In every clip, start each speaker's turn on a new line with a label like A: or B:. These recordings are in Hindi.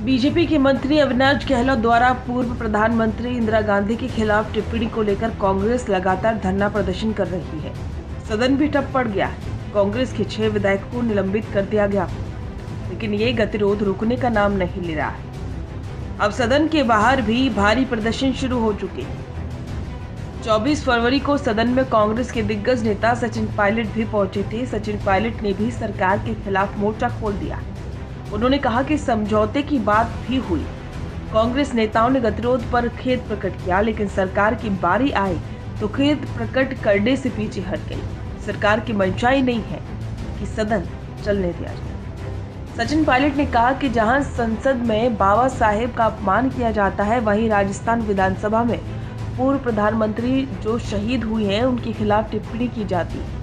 A: बीजेपी के मंत्री अविनाश गहलोत द्वारा पूर्व प्रधानमंत्री इंदिरा गांधी के खिलाफ टिप्पणी को लेकर कांग्रेस लगातार धरना प्रदर्शन कर रही है। सदन भी ठप पड़ गया। कांग्रेस के 6 विधायकों को निलंबित कर दिया गया, लेकिन ये गतिरोध रुकने का नाम नहीं ले रहा है। अब सदन के बाहर भी भारी प्रदर्शन शुरू हो चुके। 24 फरवरी को सदन में कांग्रेस के दिग्गज नेता सचिन पायलट भी पहुंचे थे। सचिन पायलट ने भी सरकार के खिलाफ मोर्चा खोल दिया। उन्होंने कहा कि समझौते की बात भी हुई। कांग्रेस नेताओं ने गतिरोध पर खेद प्रकट किया, लेकिन सरकार की बारी आई तो खेद प्रकट करने से पीछे हट गई। सरकार की मंशा ही नहीं है कि सदन चलने दिया जाए। सचिन पायलट ने कहा कि जहां संसद में बाबा साहेब का अपमान किया जाता है, वहीं राजस्थान विधानसभा में पूर्व प्रधानमंत्री जो शहीद हुए हैं उनके खिलाफ टिप्पणी की जाती है,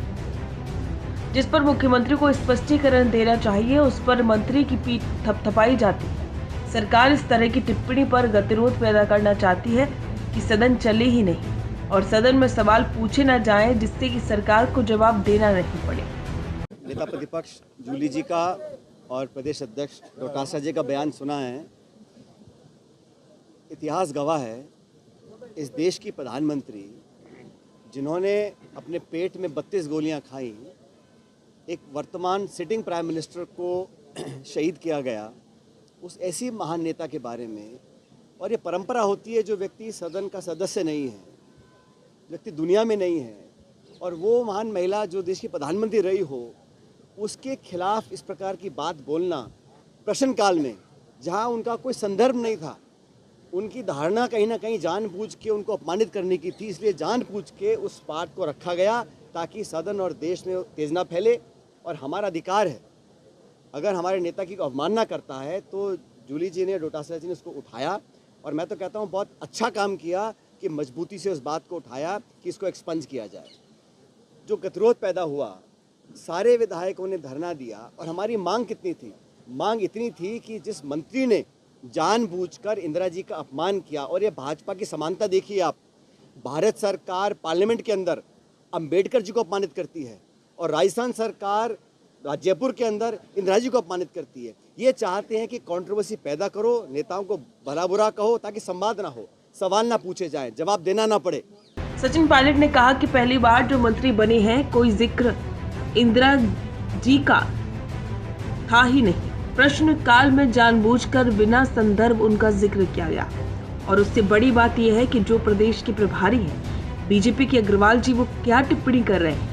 A: जिस पर मुख्यमंत्री को स्पष्टीकरण देना चाहिए, उस पर मंत्री की पीठ थपथपाई जाती है। सरकार इस तरह की टिप्पणी पर गतिरोध पैदा करना चाहती है कि सदन चले ही नहीं और सदन में सवाल पूछे न जाएं, जिससे कि सरकार को जवाब देना नहीं पड़े।
B: नेता प्रतिपक्ष जूली जी का और प्रदेश अध्यक्ष डोटासरा जी का बयान सुना है। इतिहास गवाह है, इस देश की प्रधानमंत्री जिन्होंने अपने पेट में 32 गोलियां खाई, एक वर्तमान सिटिंग प्राइम मिनिस्टर को शहीद किया गया, उस ऐसी महान नेता के बारे में। और ये परंपरा होती है, जो व्यक्ति सदन का सदस्य नहीं है, व्यक्ति दुनिया में नहीं है, और वो महान महिला जो देश की प्रधानमंत्री रही हो, उसके खिलाफ इस प्रकार की बात बोलना प्रश्नकाल में, जहां उनका कोई संदर्भ नहीं था, उनकी धारणा कहीं ना कहीं जानबूझ के उनको अपमानित करने की थी, इसलिए जानबूझ के उस बात को रखा गया ताकि सदन और देश में तेज ना फैले। और हमारा अधिकार है, अगर हमारे नेता की अवमानना करता है तो जूली जी ने, डोटासरा जी ने उसको उठाया, और मैं तो कहता हूँ बहुत अच्छा काम किया कि मजबूती से उस बात को उठाया कि इसको एक्सपंज किया जाए। जो गतिरोध पैदा हुआ, सारे विधायकों ने धरना दिया, और हमारी मांग कितनी थी? मांग इतनी थी कि जिस मंत्री ने जानबूझकर इंदिरा जी का अपमान किया, और ये भाजपा की समानता देखिए आप, भारत सरकार पार्लियामेंट के अंदर अंबेडकर जी को अपमानित करती है और राजस्थान सरकार जयपुर के अंदर इंदिरा जी को अपमानित करती है। ये चाहते हैं कि कंट्रोवर्सी पैदा करो, नेताओं को भला बुरा कहो, ताकि संवाद ना हो, सवाल ना पूछे जाएं, जवाब देना ना पड़े।
A: सचिन पायलट ने कहा कि पहली बार जो मंत्री बने हैं, कोई जिक्र इंदिरा जी का था ही नहीं। प्रश्न काल में जानबूझकर बिना संदर्भ उनका जिक्र किया गया, और उससे बड़ी बात यह है कि जो प्रदेश के प्रभारी हैं बीजेपी के अग्रवाल जी, वो क्या टिप्पणी कर रहे हैं?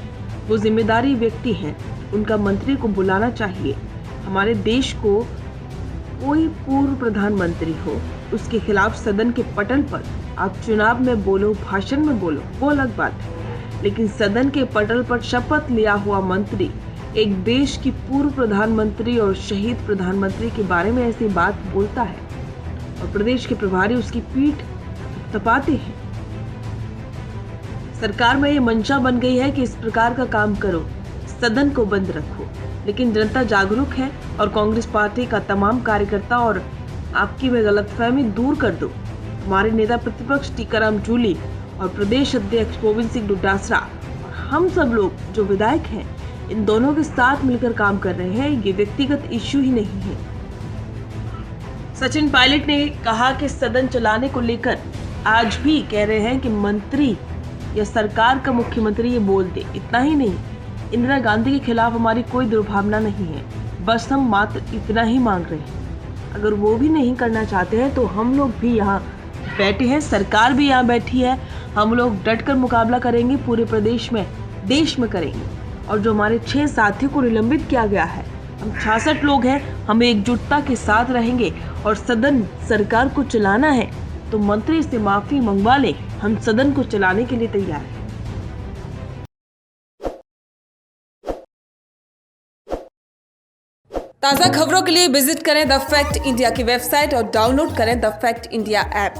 A: वो जिम्मेदारी व्यक्ति हैं, उनका मंत्री को बुलाना चाहिए। हमारे देश को कोई पूर्व प्रधानमंत्री हो, उसके खिलाफ सदन के पटल पर आप चुनाव में बोलो, भाषण में बोलो, वो अलग बात है, लेकिन सदन के पटल पर शपथ लिया हुआ मंत्री एक देश की पूर्व प्रधानमंत्री और शहीद प्रधानमंत्री के बारे में ऐसी बात बोलता है और प्रदेश के प्रभारी उसकी पीठ थपथपाते हैं। सरकार में ये मंशा बन गई है कि इस प्रकार का काम करो, सदन को बंद रखो, लेकिन जनता जागरूक है और कांग्रेस पार्टी का तमाम कार्यकर्ता और आपकी में गलतफहमी दूर कर दो। हमारे नेता प्रतिपक्ष टीकाराम जूली और प्रदेश अध्यक्ष गोविंद सिंह डोटासरा और हम सब लोग जो विधायक हैं, इन दोनों के साथ मिलकर काम कर रहे हैं। ये व्यक्तिगत इश्यू ही नहीं है। सचिन पायलट ने कहा कि सदन चलाने को लेकर आज भी कह रहे हैं कि मंत्री या सरकार का मुख्यमंत्री ये बोल दे। इतना ही नहीं, इंदिरा गांधी के खिलाफ हमारी कोई दुर्भावना नहीं है, बस हम मात्र इतना ही मांग रहे हैं। अगर वो भी नहीं करना चाहते हैं तो हम लोग भी यहाँ बैठे हैं, सरकार भी यहाँ बैठी है, हम लोग डटकर मुकाबला करेंगे, पूरे प्रदेश में, देश में करेंगे। और जो हमारे 6 साथियों को निलंबित किया गया है, हम 66 लोग हैं, हम एकजुटता के साथ रहेंगे और सदन सरकार को चलाना है तो मंत्री से माफी मंगवा ले, हम सदन को चलाने के लिए तैयार हैं।
C: ताज़ा खबरों के लिए विजिट करें द फैक्ट इंडिया की वेबसाइट और डाउनलोड करें द फैक्ट इंडिया ऐप।